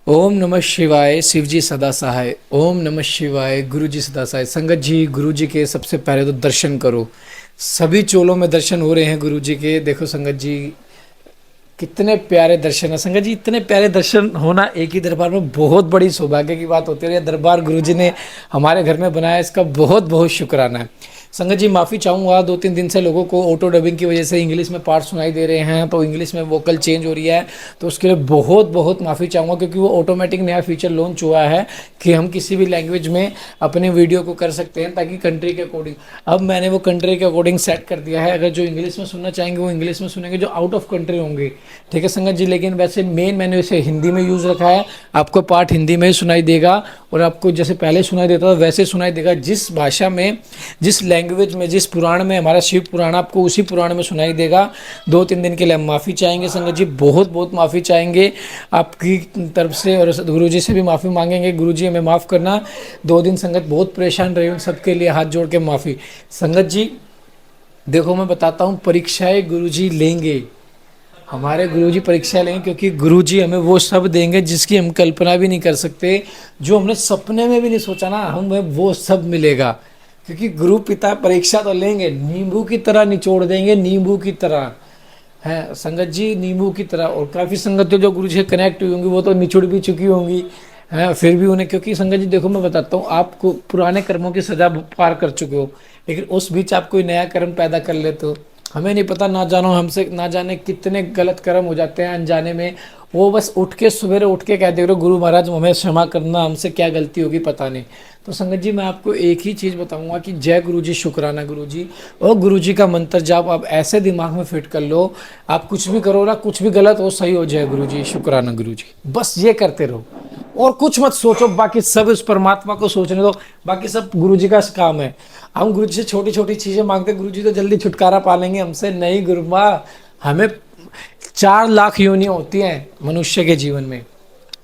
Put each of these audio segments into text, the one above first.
ओम नमः शिवाय। शिव जी सदा सहाय। ओम नमः शिवाय। गुरु जी सदा सहाय। संगत जी, गुरु जी के सबसे पहले तो दर्शन करो। सभी चोलों में दर्शन हो रहे हैं गुरु जी के। देखो संगत जी, कितने प्यारे दर्शन है संगत जी। इतने प्यारे दर्शन होना एक ही दरबार में बहुत बड़ी सौभाग्य की बात होती है। यह दरबार गुरु जी ने हमारे घर में बनाया, इसका बहुत बहुत शुक्राना है। संगत जी, माफ़ी चाहूँगा, 2-3 दिन से लोगों को ऑटो डबिंग की वजह से इंग्लिश में पार्ट सुनाई दे रहे हैं, तो इंग्लिश में वोकल चेंज हो रही है। तो उसके लिए बहुत बहुत माफ़ी चाहूँगा, क्योंकि वो ऑटोमेटिक नया फीचर लॉन्च हुआ है कि हम किसी भी लैंग्वेज में अपने वीडियो को कर सकते हैं, ताकि कंट्री के अकॉर्डिंग। अब मैंने वो कंट्री के अकॉर्डिंग सेट कर दिया है। अगर जो इंग्लिश में सुनना चाहेंगे वो इंग्लिश में सुनेंगे, जो आउट ऑफ कंट्री होंगे, ठीक है संगत जी। लेकिन वैसे मेन मैंने इसे हिंदी में यूज़ रखा है। आपको पार्ट हिंदी में ही सुनाई देगा, और आपको जैसे पहले सुनाई देता था वैसे सुनाई देगा। जिस भाषा में, जिस लैंग्वेज में, जिस पुराण में, हमारा शिव पुराण, आपको उसी पुराण में सुनाई देगा। 2-3 दिन के लिए हम माफ़ी चाहेंगे संगत जी, बहुत बहुत माफ़ी चाहेंगे आपकी तरफ से, और गुरु जी से भी माफ़ी मांगेंगे। गुरु जी हमें माफ़ करना। 2 दिन संगत बहुत परेशान रही, उन सबके लिए हाथ जोड़ के माफ़ी। संगत जी देखो, मैं बताता हूँ, परीक्षाएं गुरु जी लेंगे, हमारे गुरुजी परीक्षा लेंगे, क्योंकि गुरुजी हमें वो सब देंगे जिसकी हम कल्पना भी नहीं कर सकते। जो हमने सपने में भी नहीं सोचा ना, हमें वो सब मिलेगा। क्योंकि गुरु पिता परीक्षा तो लेंगे, नींबू की तरह निचोड़ देंगे, नींबू की तरह है संगत जी, नींबू की तरह। और काफ़ी संगत जो गुरु जी से कनेक्ट हुई होंगी वो तो निचुड़ भी चुकी होंगी, है फिर भी उन्हें। क्योंकि संगत जी देखो, मैं बताता हूँ आपको, पुराने कर्मों की सजा पार कर चुके हो, लेकिन उस बीच आप कोई नया कर्म पैदा कर लेते हो। हमें नहीं पता, ना जानो हमसे ना जाने कितने गलत कर्म हो जाते हैं अनजाने में। वो बस उठ के सवेरे उठ के कह दे रहे हो, गुरु महाराज हमें क्षमा करना, हमसे क्या गलती होगी पता नहीं। तो संगत जी मैं आपको एक ही चीज़ बताऊंगा कि जय गुरु जी, शुक्राना गुरु जी। और गुरु जी का मंत्र जाप आप ऐसे दिमाग में फिट कर लो, आप कुछ भी करो ना, कुछ भी गलत हो सही हो, जय गुरु जी, शुक्राना गुरु जी, बस ये करते रहो। और कुछ मत सोचो, बाकी सब उस परमात्मा को सोचने दो। बाकी सब गुरु जी का काम है। हम गुरु जी से छोटी छोटी चीज़ें मांगते, गुरु जी तो जल्दी छुटकारा पा लेंगे हमसे। नहीं गुरुमा, हमें 4 लाख योनियाँ होती हैं मनुष्य के जीवन में।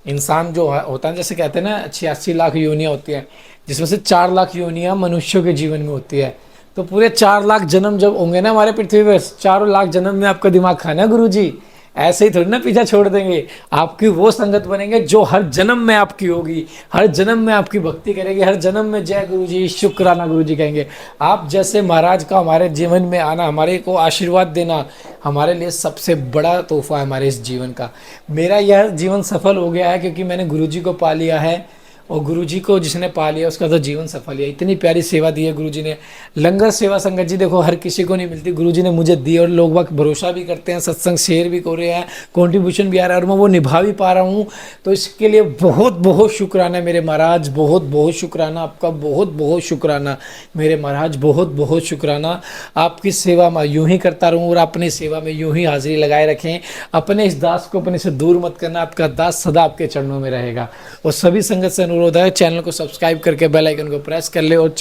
इंसान जो होता है, जैसे कहते हैं ना 86 लाख योनियाँ होती हैं, जिसमें से 4 लाख योनियाँ मनुष्यों के जीवन में होती है। तो पूरे 4 लाख जन्म जब होंगे ना हमारे पृथ्वी पर, 4 लाख जन्म में आपका दिमाग खाना है गुरु जी। ऐसे ही थोड़ी ना पीछा छोड़ देंगे। आपकी वो संगत बनेंगे जो हर जन्म में आपकी होगी, हर जन्म में आपकी भक्ति करेगी, हर जन्म में जय गुरु जी, शुक्राना गुरु जी कहेंगे। आप जैसे महाराज का हमारे जीवन में आना, हमारे को आशीर्वाद देना, हमारे लिए सबसे बड़ा तोहफा है हमारे इस जीवन का। मेरा यह जीवन सफल हो गया है क्योंकि मैंने गुरु जी को पा लिया है, और गुरु जी को जिसने पा लिया उसका तो जीवन सफल है। इतनी प्यारी सेवा दी है गुरु जी ने। लंगर सेवा संगत जी देखो हर किसी को नहीं मिलती, गुरु जी ने मुझे दी, और लोग वक्त भरोसा भी करते हैं, सत्संग शेयर भी कर रहे हैं, कंट्रीब्यूशन भी आ रहा है, और मैं वो निभा भी पा रहा हूँ। तो इसके लिए बहुत बहुत शुक्राना मेरे महाराज, बहुत बहुत शुक्राना आपका, बहुत बहुत शुक्राना मेरे महाराज, बहुत बहुत शुक्राना। आपकी सेवा में यूं ही करता रहूँ, और अपनी सेवा में यूं ही हाजिरी लगाए रखें। अपने इस दास को अपने से दूर मत करना, आपका दास सदा आपके चरणों में रहेगा। और सभी संगत से अनुरोध है, चैनल को सब्सक्राइब करके बेल आइकन को प्रेस कर ले, और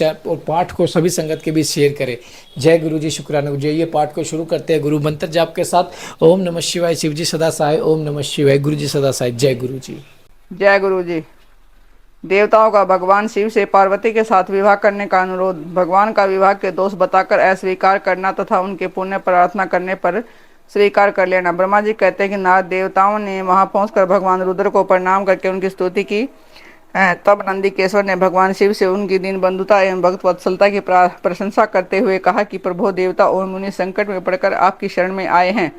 पाठ को सभी संगत के बीच शेयर करें। जय गुरु जी, शुक्राना गुरु जी। ये पाठ को शुरू करते हैं गुरु मंत्र जाप के साथ। ओम नमः शिवाय। शिव जी सदा सहाय। ओम नमः शिवाय। गुरु जी सदा सहाय। जय गुरु जी। जय गुरु जी। देवताओं का भगवान शिव से पार्वती के साथ विवाह करने का अनुरोध। भगवान का विवाह के दोष बताकर अस्वीकार करना तथा उनके पुण्य प्रार्थना करने पर स्वीकार कर लेना। ब्रह्मा जी कहते हैं कि नारद देवताओं ने वहां पहुंचकर भगवान रुद्र को प्रणाम करके उनकी स्तुति की। तब नंदीकेश्वर ने भगवान शिव से उनकी दीन बंधुता एवं भक्त वत्सलता की प्रशंसा करते हुए कहा कि प्रभु, देवता और मुनि संकट में पड़कर आपकी शरण में आए हैं।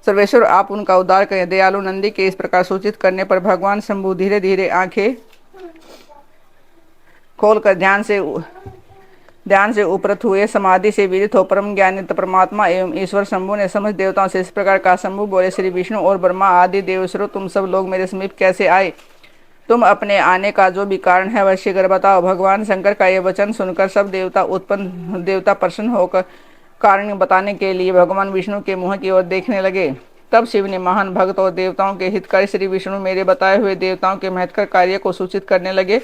सर्वेश्वर, आप उनका उद्धार करें। दयालु नंदी के इस प्रकार सूचित करने पर भगवान शंभु धीरे धीरे आंखें खोलकर ध्यान से उपरत हुए, समाधि से विदित हो परम ज्ञानी परमात्मा एवं ईश्वर शंभु ने समझ देवताओं से इस प्रकार कहा। शंभु बोले, श्री विष्णु और ब्रह्मा आदि देवेश्वरों, तुम सब लोग मेरे समीप कैसे आए? तुम अपने आने का जो भी कारण है वह शीघ्र बताओ। भगवान शंकर का यह वचन सुनकर सब देवता प्रसन्न होकर कारण बताने के लिए भगवान विष्णु के मुंह की ओर देखने लगे। तब शिव ने महान भक्त और देवताओं के हितकारी श्री विष्णु मेरे बताए हुए देवताओं के महत्कर कार्य को सूचित करने लगे।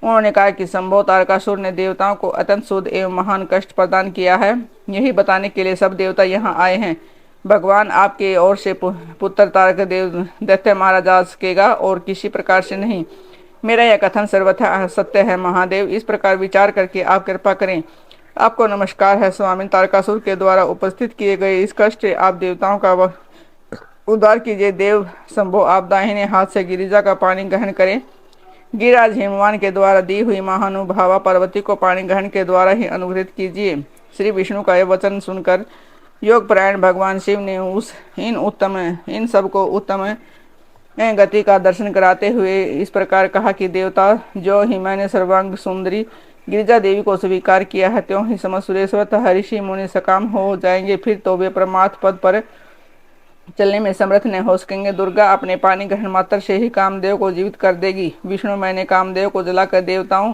उन्होंने कहा कि संभव तारकासुर ने देवताओं को अत्यंत शुद्ध एवं महान कष्ट प्रदान किया है। यही बताने के लिए सब देवता यहाँ आए हैं। भगवान, आपके ओर से पुत्र तारक देव दैत्य मारा जा सकेगा और किसी प्रकार से नहीं। मेरा यह कथन सर्वथा सत्य है। महादेव, इस प्रकार विचार करके आप कृपा करें। आपको नमस्कार है स्वामी। तारकासुर के द्वारा उपस्थित किए गए इस कष्ट से आप देवताओं का उद्धार कीजिए देव शंभो, आप दाहिने हाथ से गिरिजा का पानी ग्रहण करें। गिरिराज हिमवान के द्वारा दी हुई महानुभावा पार्वती को पाणी ग्रहण के द्वारा ही अनुग्रहित कीजिए। श्री विष्णु का यह वचन सुनकर योग परायण भगवान शिव ने इन सबको उत्तम गति का दर्शन कराते हुए इस प्रकार कहा कि देवता, जो ही मैंने सर्वांग सुंदरी गिरिजा देवी को स्वीकार किया है, त्यों ही समस्त सुरेश्वर तथा ऋषि मुनि सकाम हो जाएंगे। फिर तो वे परमार्थ पद पर चलने में समर्थ न हो सकेंगे। दुर्गा अपने पानी ग्रहण मात्र से ही कामदेव को जीवित कर देगी। विष्णु, मैंने कामदेव को जलाकर देवताओं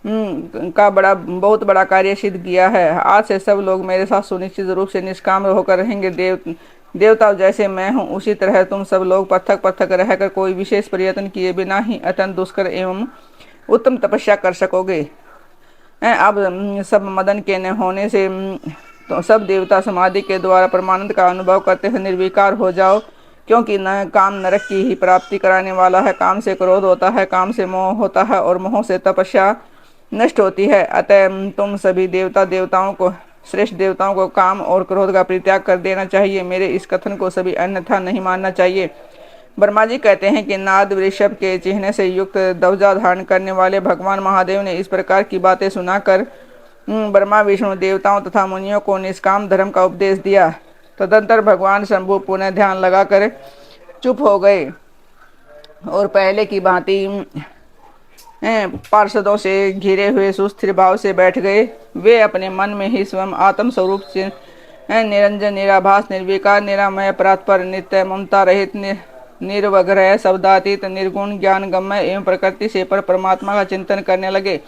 का बहुत बड़ा कार्य सिद्ध किया है। आज से सब लोग मेरे साथ सुनिश्चित रूप से निष्काम होकर रहेंगे। देवता जैसे मैं हूँ, उसी तरह तुम सब लोग पृथक पृथक रहकर कोई विशेष प्रयत्न किए बिना ही अत्यंत दुष्कर एवं उत्तम तपस्या कर सकोगे। अब सब मदन के न होने से तो सब देवता समाधि के द्वारा परमानंद का अनुभव करते हुए निर्विकार हो जाओ, क्योंकि न काम नरक की ही प्राप्ति कराने वाला है। काम से क्रोध होता है, काम से मोह होता है और मोह से तपस्या नष्ट होती है। अतः तुम सभी देवताओं को, श्रेष्ठ देवताओं को काम और क्रोध का परित्याग कर देना चाहिए। मेरे इस कथन को सभी अन्यथा नहीं मानना चाहिए। ब्रह्मा जी कहते हैं कि नाद वृषभ के चिन्ह से युक्त ध्वजा धारण करने वाले भगवान महादेव ने इस प्रकार की बातें सुनाकर ब्रह्मा विष्णु देवताओं तथा मुनियों को निष्काम धर्म का उपदेश दिया। तदंतर भगवान शंभु पुनः ध्यान लगाकर चुप हो गए और पहले की भांति पार्षदों से घिरे हुए सुस्थिर भाव से बैठ गए। वे अपने मन में ही स्वयं आत्म स्वरूप से निरंजन, निराभास, निर्विकार, निरामय, परात्पर, नित्य, ममता रहित, निर्वग्रह, शब्दातीत, निर्गुण, ज्ञान गम्य एवं प्रकृति से पर परमात्मा का चिंतन करने लगे।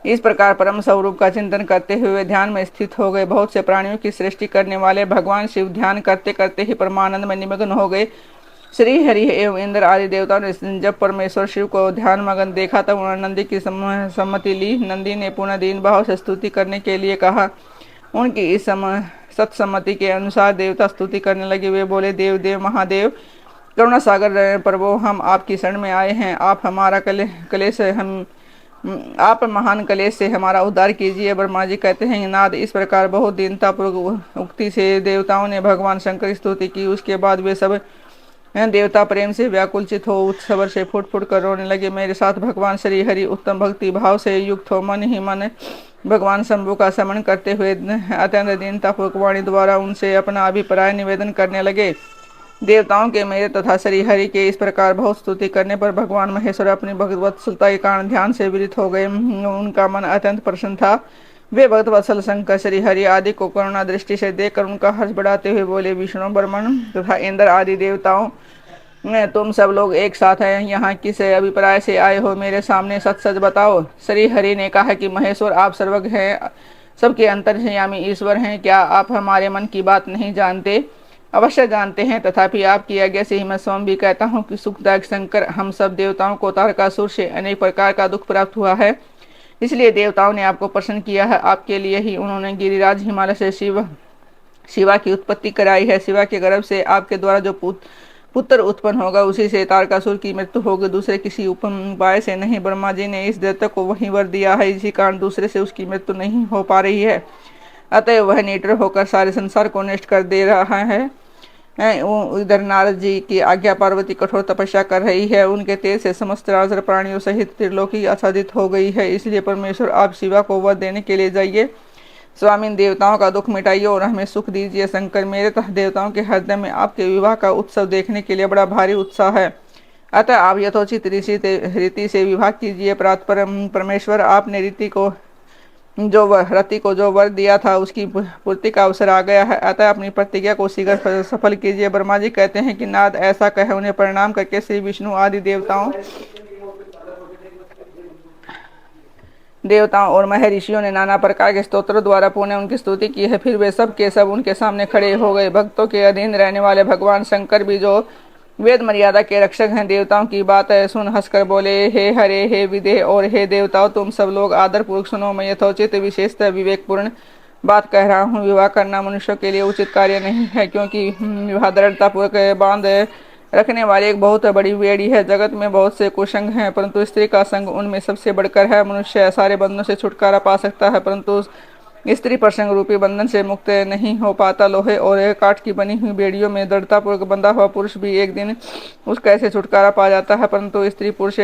इस प्रकार परम स्वरूप का चिंतन करते हुए ध्यान में स्थित हो गए। बहुत से प्राणियों की सृष्टि करने वाले भगवान शिव ध्यान करते करते ही परमानंद में निमग्न हो गए। श्री हरि एवं इंद्र आदि देवताओं ने जब परमेश्वर शिव को ध्यान मगन देखा, तब उन्होंने नंदी की सम्मति ली। नंदी ने पुनः दीन भाव से स्तुति करने के लिए कहा। उनकी इस सत्सम्मति के अनुसार देवता स्तुति करने लगे। वे बोले, देव देव महादेव, करुणा सागर प्रभु, हम आपकी शरण में आए हैं। आप महान कलेश से हमारा उद्धार कीजिए। ब्रह्मा जी कहते हैं, नाद इस प्रकार बहुत दीनतापूर्वक उक्ति से देवताओं ने भगवान शंकर की स्तुति की। उसके बाद वे सब देवता प्रेम से व्याकुलचित हो उत्सवर से फुट फुट कर रोने लगे। मेरे साथ भगवान श्री हरि उत्तम भक्ति भाव से युक्त हो मन ही मन भगवान शंभु का स्मरण करते हुए अत्यंत दीनतापूर्वक वाणी द्वारा उनसे अपना अभिप्राय निवेदन करने लगे। देवताओं के मेरे तथा श्री हरि के इस प्रकार बहुत स्तुति करने पर भगवान महेश्वर अपनी भगवत्सलता के कारण ध्यान से विरत हो गए। उनका मन अत्यंत प्रसन्न था। वे भगवत्सल शंकर, श्री हरि आदि को करुणा दृष्टि से देखकर उनका हर्ष बढ़ाते हुए बोले, विष्णु, ब्रह्मण तथा इंद्र आदि देवताओं, तुम सब लोग एक साथ हैं, यहाँ किस अभिप्राय से आए हो? मेरे सामने सच सच बताओ। श्री हरि ने कहा कि महेश्वर, आप सर्वज्ञ हैं, सबके अंतर्यामी ईश्वर हैं। क्या आप हमारे मन की बात नहीं जानते? अवश्य जानते हैं, तथापि आपकी आज्ञा से ही मैं स्वयं भी कहता हूँ कि सुखदायक शंकर, हम सब देवताओं को तारकासुर से अनेक प्रकार का दुख प्राप्त हुआ है, इसलिए देवताओं ने आपको प्रसन्न किया है। आपके लिए ही उन्होंने गिरिराज हिमालय से शिवा की उत्पत्ति कराई है। शिवा के गर्भ से आपके द्वारा जो पुत्र उत्पन्न होगा, उसी से तारकासुर की मृत्यु होगी, दूसरे किसी उपाय से नहीं। ब्रह्मा जी ने इस देवता को वही वर दिया है, इसी कारण दूसरे से उसकी मृत्यु नहीं हो पा रही है। अतः वह निडर होकर सारे संसार को नष्ट कर दे रहा है। इधर नारद जी की आज्ञा पार्वती कठोर तपस्या कर रही है। उनके तेज से समस्त राजर प्राणियों सहित त्रिलोकी आच्छादित हो गई है। इसलिए परमेश्वर, आप शिवा को वर देने के लिए जाइए। स्वामी, देवताओं का दुख मिटाइए और हमें सुख दीजिए। शंकर, मेरे तथा देवताओं के हृदय में आपके विवाह का उत्सव देखने के लिए बड़ा भारी उत्साह है। अतः आप यथोचित रीति से विवाह कीजिए। परमेश्वर, आपने रति को जो वर दिया था, उसकी पूर्ति का अवसर आ गया है। अतः अपनी प्रतिज्ञा को शीघ्र सफल कीजिए। ब्रह्मा जी कहते हैं कि नाद ऐसा कहे उन्हें प्रणाम करके श्री विष्णु आदि देवताओं और महर्षियों ने नाना प्रकार के स्तोत्रों द्वारा पुनः उनकी स्तुति की है। फिर वे सब के सब उनके सामने खड़े हो गए। भक्तों के अधीन रहने वाले भगवान शंकर भी, जो वेद मर्यादा के रक्षक हैं, देवताओं की बात सुन हंसकर बोले, हे हरे, हे विदेह और हे देवताओं, तुम सब लोग आदर पूर्वक सुनो। मैं यथोचित विशेषतः विवेकपूर्ण बात कह रहा हूँ। विवाह करना मनुष्यों के लिए उचित कार्य नहीं है, क्योंकि विवाह दृढ़तापूर्वक बांध रखने वाली एक बहुत बड़ी बेड़ी है। जगत में बहुत से कुसंग हैं, परंतु स्त्री का संग उनमें सबसे बढ़कर है। मनुष्य सारे बंधनों से छुटकारा पा सकता है, परंतु स्त्री प्रसंग रूपी बंधन से मुक्त नहीं हो पाता। लोहे और काठ की बनी हुई बेड़ियों में दृढ़तापूर्वक बंधा हुआ पुरुष भी एक दिन उसका ऐसे छुटकारा पा जाता है, परंतु स्त्री पुरुष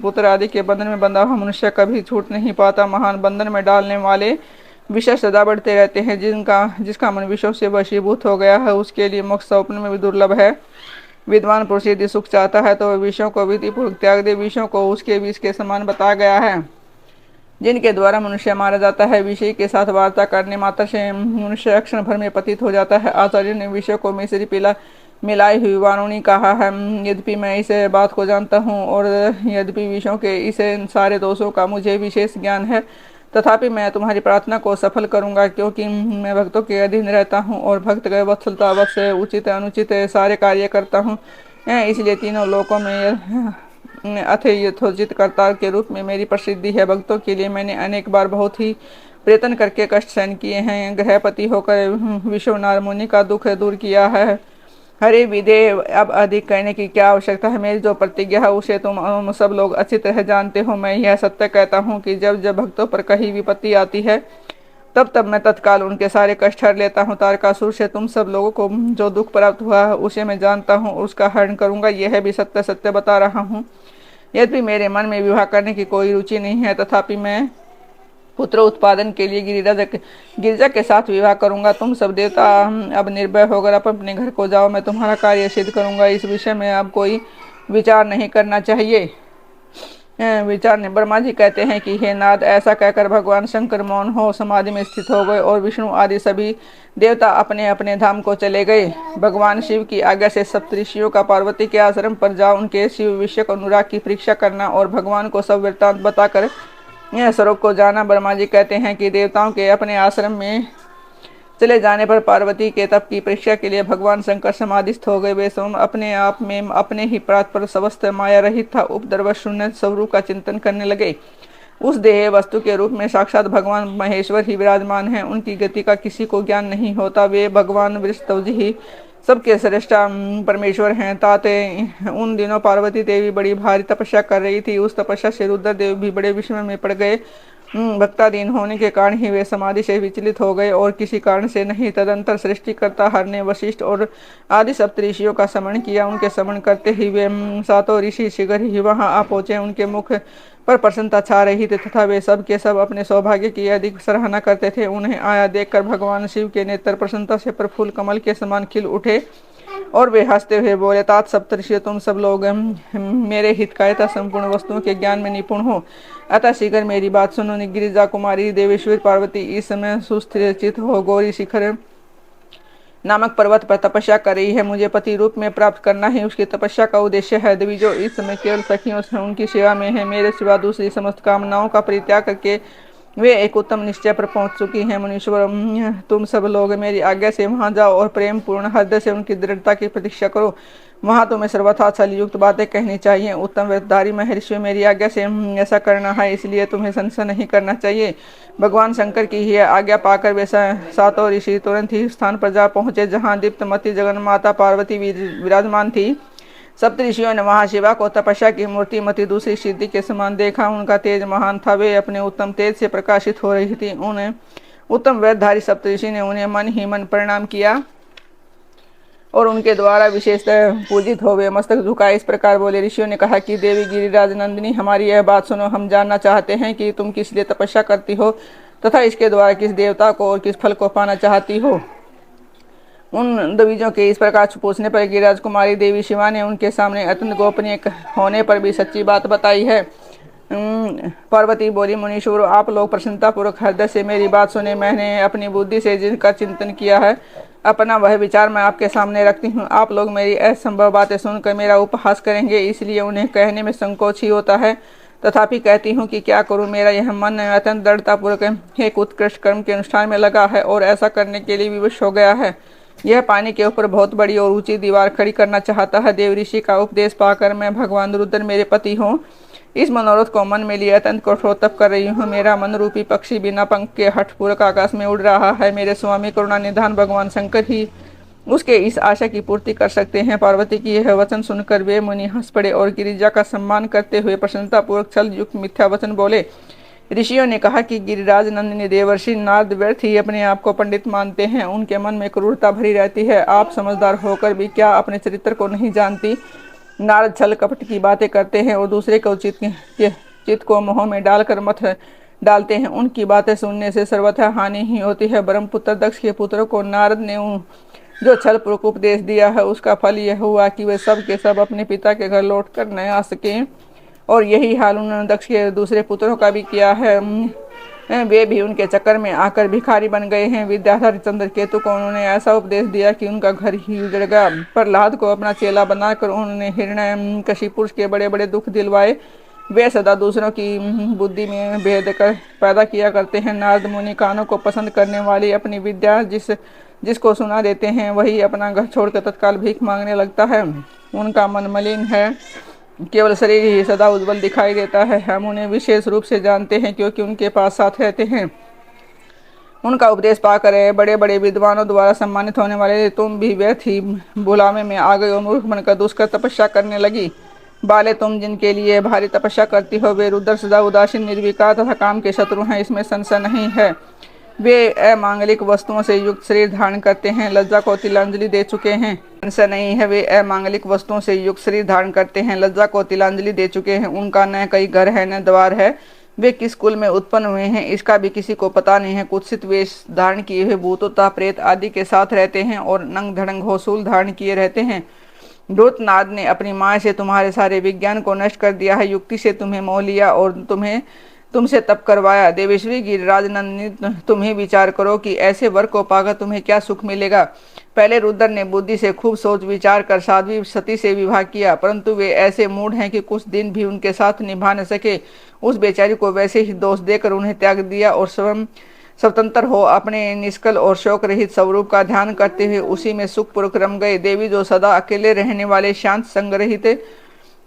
पुत्र आदि के बंधन में बंधा हुआ मनुष्य कभी छूट नहीं पाता। महान बंधन में डालने वाले विषय सदा बढ़ते रहते हैं। जिसका मन विषयों से वशीभूत हो गया है उसके लिए मोक्ष स्वप्न में भी दुर्लभ है। विद्वान पुरुष यदि सुख चाहता है तो वह विषयों को विधिपूर्वक त्याग दे। विषयों को उसके विष के समान बताया गया है जिनके द्वारा मनुष्य मारा जाता है। विषय के साथ वार्ता करने मात्र से मनुष्य क्षण भर में पतित हो जाता है। आचार्य ने विषय को मिश्री पिला मिलाई हुई वारुणी कहा है। यद्यपि मैं इस बात को जानता हूँ और यद्यपि विषयों के इस सारे दोषों का मुझे विशेष ज्ञान है, तथापि मैं तुम्हारी प्रार्थना को सफल करूंगा, क्योंकि मैं भक्तों के अधीन रहता हूँ और भक्त वत्सलता अवश्य उचित अनुचित सारे कार्य करता हूँ। इसलिए तीनों लोकों में अथ यथोचित कर्ता के रूप में मेरी प्रसिद्धि है। भक्तों के लिए मैंने अनेक बार बहुत ही प्रयत्न करके कष्ट सहन किए हैं। गृहपति होकर विश्वनाथ मुनि का दुख दूर किया है। हरे विदे, अब अधिक कहने की क्या आवश्यकता है। मेरी जो प्रतिज्ञा है उसे तुम सब लोग अच्छी तरह जानते हो। मैं यह सत्य कहता हूँ कि जब जब भक्तों पर कहीं विपत्ति आती है तब तब मैं तत्काल उनके सारे कष्ट हर लेता हूँ। तारकासुर से तुम सब लोगों को जो दुख प्राप्त हुआ है उसे मैं जानता हूँ और उसका हरण करूंगा। यह भी सत्य सत्य बता रहा हूँ। यद्यपि मेरे मन में विवाह करने की कोई रुचि नहीं है, तथापि मैं पुत्र उत्पादन के लिए गिरिजा के साथ विवाह करूंगा। तुम सब देवता अब निर्भय होकर अपने घर को जाओ, मैं तुम्हारा कार्य सिद्ध करूंगा। इस विषय में अब कोई विचार नहीं करना चाहिए। विचार ने ब्रह्मा जी कहते हैं कि हे नाथ, ऐसा कहकर भगवान शंकर मौन हो समाधि में स्थित हो गए और विष्णु आदि सभी देवता अपने अपने धाम को चले गए। भगवान शिव की आज्ञा से सप्तऋषियों का पार्वती के आश्रम पर जाओ उनके शिव विषयक अनुराग की परीक्षा करना और भगवान को सब वृत्तांत बताकर यह स्वरूप को जाना। ब्रह्मा जी कहते हैं कि देवताओं के अपने आश्रम में चले जाने पर पार्वती के तप की परीक्षा के लिए भगवान शंकर समाधिस्थ हो गए। वे स्वयं अपने आप में अपने ही प्रात पर समस्त माया रहित था उपद्रव शून्य स्वरूप का चिंतन करने लगे। उस देह वस्तु के रूप में साक्षात भगवान महेश्वर ही विराजमान हैं। उनकी गति का किसी को ज्ञान नहीं होता। वे भगवान वृषध्वज ही सबके श्रेष्ठा परमेश्वर हैं। ताते उन दिनों पार्वती देवी बड़ी भारी तपस्या कर रही थी। उस तपस्या से रुद्रदेव भी बड़े विस्मय में पड़ गए। भक्ताधीन होने के कारण ही वे समाधि से विचलित हो गए और किसी कारण से नहीं। तदंतर सृष्टिकर्ता हर ने वशिष्ठ और आदि सप्तऋषियों का स्मरण किया। उनके स्मरण करते ही वे सातों ऋषि शीघ्र ही वहां आ पहुंचे। उनके मुख पर प्रसन्नता छा रही थी तथा वे सब के सब अपने सौभाग्य की अधिक सराहना करते थे। उन्हें आया देखकर भगवान शिव के नेत्र प्रसन्नता से प्रफुल्ल कमल के समान खिल उठे और वे हंसते हुए बोले, तात सप्तऋषि, तुम सब लोग मेरे हितकारी तथा संपूर्ण वस्तुओं के ज्ञान में निपुण हो, अतः शीघ्र मेरी बात सुनो। गिरिजा कुमारी देवेश्वर पार्वती इस समय सुस्थिरचित हो गौरी शिखर नामक पर्वत पर तपस्या कर रही है। मुझे पति रूप में प्राप्त करना ही उसकी तपस्या का उद्देश्य है। देवी जो इस समय केवल सखियों से उनकी सेवा में है, मेरे सिवा दूसरी समस्त कामनाओं का परित्याग करके वे एक उत्तम निश्चय पर पहुंच चुकी हैं। मुनीश्वर, तुम सब लोग मेरी आज्ञा से वहां जाओ और प्रेम पूर्ण हृदय से उनकी दृढ़ता की प्रतीक्षा करो। वहां तुम्हें सर्वथा छलयुक्त बातें कहनी चाहिए। उत्तम वेदधारी महर्षि मेरी आज्ञा से ऐसा करना है, इसलिए तुम्हें संशय नहीं करना चाहिए। भगवान शंकर की ही आज्ञा पाकर वे सातों ऋषि तुरंत ही स्थान पर जा पहुंचे जहाँ दीप्तमती जगन माता पार्वती विराजमान थी। सप्तऋषियों ने वहां शिवा को तपस्या की मूर्ति मती दूसरी सिद्धि के समान देखा। उनका तेज महान था, वे अपने उत्तम तेज से प्रकाशित हो रही थी। उन्हें उत्तम वेदधारी सप्तऋषि ने उन्हें मन ही मन प्रणाम किया और उनके द्वारा विशेषतः पूजित हो वे मस्तक झुकाए इस प्रकार बोले। ऋषियों ने कहा कि देवी गिरिराज नंदिनी, हमारी यह बात सुनो। हम जानना चाहते हैं कि तुम किस लिए तपस्या करती हो तथा इसके द्वारा किस देवता को और किस फल को पाना चाहती हो। उन द्विजों के इस प्रकार पूछने पर गिरिराज कुमारी देवी शिवा ने उनके सामने अत्यंत गोपनीय होने पर भी सच्ची बात बताई है। पार्वती बोली, मुनीश्वर, आप लोग प्रसन्नतापूर्वक हृदय से मेरी बात सुने। मैंने अपनी बुद्धि से जिनका चिंतन किया है, अपना वह विचार मैं आपके सामने रखती हूँ। आप लोग मेरी असंभव बातें सुनकर मेरा उपहास करेंगे, इसलिए उन्हें कहने में संकोच ही होता है। तथापि कहती हूँ कि क्या करूँ, मेरा यह मन अत्यंत दृढ़तापूर्वक एक उत्कृष्ट कर्म के अनुष्ठान में लगा है और ऐसा करने के लिए विवश हो गया है। यह पानी के ऊपर बहुत बड़ी और ऊंची दीवार खड़ी करना चाहता है। देव ऋषि का उपदेश पाकर मैं भगवान रुद्र मेरे पति हूँ, इस मनोरथ को मन में लिए अत्यंत कठोर तप कर रही हूँ। मेरा मन रूपी पक्षी बिना पंख के हठपूर्वक आकाश में उड़ रहा है। मेरे स्वामी करुणा निधान भगवान शंकर ही उसके इस आशा की पूर्ति कर सकते हैं। पार्वती की यह वचन सुनकर वे मुनि हंस पड़े और गिरिजा का सम्मान करते हुए प्रसन्नतापूर्वक छल युक्त मिथ्या वचन बोले। ऋषियों ने कहा कि गिरिराज नंदिनी देवर्षि नारद व्यर्थ ही अपने आप को पंडित मानते हैं, उनके मन में क्रूरता भरी रहती है। आप समझदार होकर भी क्या अपने चरित्र को नहीं जानती? नारद छल कपट की बातें करते हैं और दूसरे को चित्त को मोह में डालकर मत डालते हैं। उनकी बातें सुनने से सर्वथा हानि ही होती है। ब्रह्मपुत्र दक्ष के पुत्रों को नारद ने जो छल पूर्वक उपदेश दिया है, उसका फल यह हुआ कि वे सब के सब अपने पिता के घर लौट कर न आ सके, और यही हाल उन्होंने दक्ष के दूसरे पुत्रों का भी किया है। वे भी उनके चक्कर में आकर भिखारी बन गए हैं। विद्याधर चंद्र केतु को उन्होंने ऐसा उपदेश दिया कि उनका घर ही उजड़ गया। प्रहलाद को अपना चेला बनाकर उन्होंने हिरण्य कशिपुरुष के बड़े बड़े दुख दिलवाए। वे सदा दूसरों की बुद्धि में भेद कर पैदा किया करते हैं। नारद मुनि कानों को पसंद करने वाली अपनी विद्या जिसको सुना देते हैं, वही अपना घर छोड़कर तत्काल भीख मांगने लगता है। उनका मन मलिन है, केवल शरीर ही सदा उज्जवल दिखाई देता है। हम उन्हें विशेष रूप से जानते हैं क्योंकि उनके पास साथ रहते हैं। उनका उपदेश पाकर बड़े बड़े विद्वानों द्वारा सम्मानित होने वाले तुम भी व्यर्थ ही बुलावे में आ गए और मूर्ख बनकर दुष्कर तपस्या करने लगी। बाले, तुम जिनके लिए भारी तपस्या करती हो वे रुद्र सदा उदासीन निर्विकार तथा काम के शत्रु हैं, इसमें संशय नहीं है। वे अमांगलिक वस्तुओं से युक्त शरीर धारण करते हैं, लज्जा को तिलांजलि दे चुके हैं। संशय नहीं है, वे अमांगलिक वस्तुओं से युक्त शरीर धारण करते हैं, लज्जा को तिलांजलि दे चुके हैं। उनका न कहीं घर है न द्वार है। वे किस कुल में उत्पन्न हुए हैं इसका भी किसी को पता नहीं है। कुत्सित वेश धारण किए हुए भूतों प्रेत आदि के साथ रहते हैं और नंग धड़ंग होसूल धारण किए रहते हैं। धूतनाद ने अपनी माया से तुम्हारे सारे विज्ञान को नष्ट कर दिया है, युक्ति से तुम्हें मोह लिया और तुमसे तप करवाया। देवेश्वरी गिरिराज नंदिनी, तुम ही विचार करो कि ऐसे वर को पाकर तुम्हें क्या सुख मिलेगा। पहले रुद्र ने बुद्धि से खूब सोच विचार कर साध्वी सती से विवाह किया, परंतु वे ऐसे मूढ़ हैं कि कुछ दिन भी उनके साथ निभा न सके। उस बेचारी को वैसे ही दोष देकर उन्हें त्याग दिया और स्वयं स्वतंत्र हो अपने निष्कल और शोक रहित स्वरूप का ध्यान करते हुए उसी में सुखपूर्वक रम गए। देवी जो सदा अकेले रहने वाले, शांत संग्रहित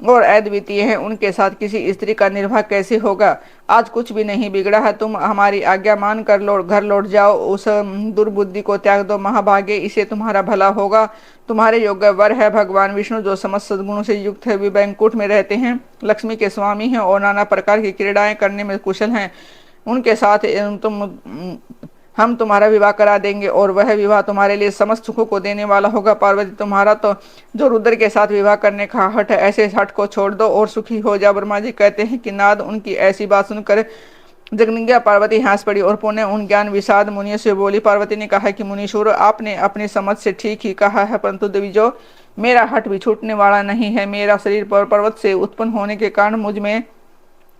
और अद्वितीय है, उनके साथ किसी स्त्री का निर्वाह कैसे होगा। आज कुछ भी नहीं बिगड़ा है, तुम हमारी आज्ञा मान कर घर लौट जाओ। उस दुर्बुद्धि को त्याग दो महाभागे, इसे तुम्हारा भला होगा। तुम्हारे योग्य वर है भगवान विष्णु जो समस्त सद्गुणों से युक्त है। वे बैंकुट में रहते हैं, लक्ष्मी के स्वामी हैं और नाना प्रकार की क्रीड़ाएं करने में कुशल हैं। उनके साथ हम तुम्हारा विवाह करा देंगे और वह विवाह तुम्हारे लिए समस्त सुखों को देने वाला होगा। पार्वती, तुम्हारा तो जो रुद्र के साथ विवाह करने का हठ है, ऐसे हठ को छोड़ दो और सुखी हो जा। ब्रह्मा जी कहते हैं कि नाद उनकी ऐसी बात सुनकर जगनिज्ञा पार्वती हंस पड़ी और पुण्य उन ज्ञान विषाद मुनियों से बोली। पार्वती ने कहा कि मुनीश्वर, आपने अपनी समझ से ठीक ही कहा है, परंतु देवीजो मेरा हठ भी छूटने वाला नहीं है। मेरा शरीर पर्वत से उत्पन्न होने के कारण मुझ में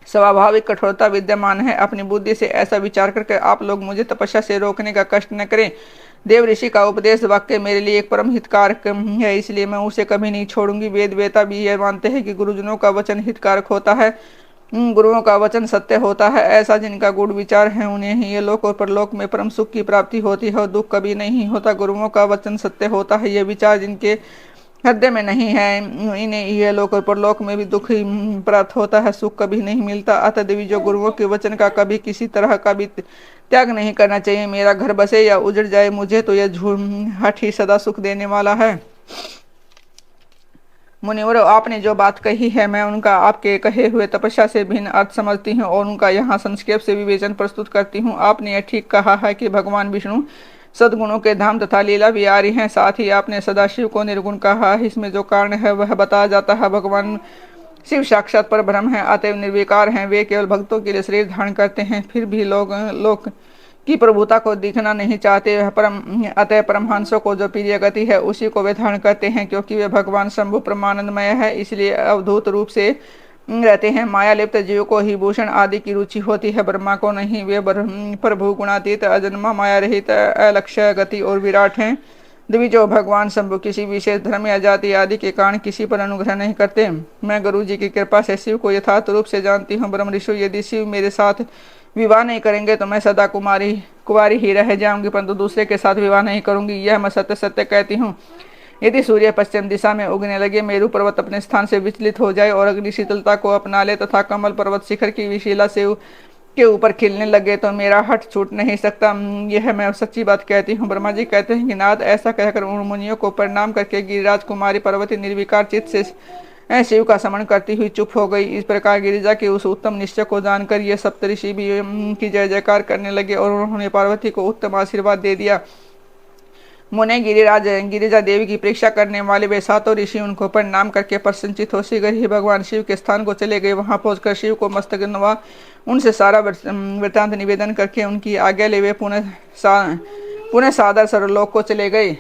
स्वाभाविक कठोरता विद्यमान है। अपनी बुद्धि से ऐसा विचार करके आप लोग मुझे तपस्या से रोकने का कष्ट न करें। देव ऋषि का उपदेश वाक्य मेरे लिए एक परम हितकारक है, इसलिए मैं उसे कभी नहीं छोड़ूंगी। वेद वेता भी यह मानते हैं कि गुरुजनों का वचन हितकारक होता है, गुरुओं का वचन सत्य होता है। ऐसा जिनका गुड़ विचार है उन्हें ही ये लोक और परलोक में परम सुख की प्राप्ति होती है और दुख कभी नहीं होता। गुरुओं का वचन सत्य होता है, ये विचार जिनके हृदय में नहीं है इन्हें यह लोक और परलोक में भी दुख ही प्राप्त होता है, सुख कभी नहीं मिलता। अतः देवी जो गुरुओं के वचन का कभी किसी तरह का भी त्याग नहीं करना चाहिए। मेरा घर बसे या उजड़ जाए, मुझे तो यह हठ ही सदा सुख देने वाला है। मुनिवर, आपने जो बात कही है मैं उनका आपके कहे हुए तपस्या से भिन्न अर्थ समझती हूँ और उनका यहाँ संक्षेप से विवेचन प्रस्तुत करती हूँ। आपने यह ठीक कहा है कि भगवान विष्णु सद्गुणों के धाम तथा लीला विहारी हैं। साथ ही आपने सदाशिव को निर्गुण कहा है, इसमें जो कारण है वह बताया जाता है। भगवान शिव साक्षात पर ब्रह्म है, अतएव निर्विकार हैं। वे केवल भक्तों के लिए शरीर धारण करते हैं, फिर भी लोग की प्रभुता को दिखना नहीं चाहते। अतः परमहंसों को जो प्रिय गति है उसी को वे धारण करते हैं, क्योंकि वे भगवान शंभु परमानंदमय है, इसलिए अवधूत रूप से रहते हैं। माया लिप्त जीव को ही भूषण आदि की रुचि होती है, ब्रह्मा को नहीं। वे प्रभु गुणातीत, अजन्मा, माया रहित, अलक्ष्य गति और विराट हैं। देवी जो भगवान शंभु किसी विशेष धर्म या जाति आदि के कारण किसी पर अनुग्रह नहीं करते। मैं गुरु जी की कृपा से शिव को यथार्थ रूप से जानती हूँ। ब्रह्म ऋषि, यदि शिव मेरे साथ विवाह नहीं करेंगे तो मैं सदा कुमारी ही रह जाऊंगी, परंतु दूसरे के साथ विवाह नहीं करूंगी, यह मैं सत्य सत्य कहती हूँ। यदि सूर्य पश्चिम दिशा में उगने लगे, मेरु पर्वत अपने स्थान से विचलित हो जाए और अग्नि शीतलता को अपना ले तथा कमल पर्वत शिखर की विशीला से के ऊपर खिलने लगे, तो मेरा हठ छूट नहीं सकता, यह मैं सच्ची बात कहती हूँ। ब्रह्मा जी कहते हैं कि नाथ, ऐसा कहकर उन मुनियों को प्रणाम करके गिरिराज कुमारी पार्वती निर्विकार चित्त से शिव का स्मरण करती हुई चुप हो गई। इस प्रकार गिरिजा के उस उत्तम निश्चय को जानकर ये सप्तऋषि भी की जय जयकार करने लगे और उन्होंने पार्वती को उत्तम आशीर्वाद दे दिया। मुने गिरिराज गिरिजा देवी की परीक्षा करने वाले वे सातों ऋषि उनको प्रणाम करके प्रसन्नचित हो शीघ्र ही भगवान शिव के स्थान को चले गए। वहां पहुंचकर शिव को मस्तक नवा उनसे सारा वृत्तांत निवेदन करके उनकी आज्ञा ले वे पुनः सादर सर्वलोक को चले गए।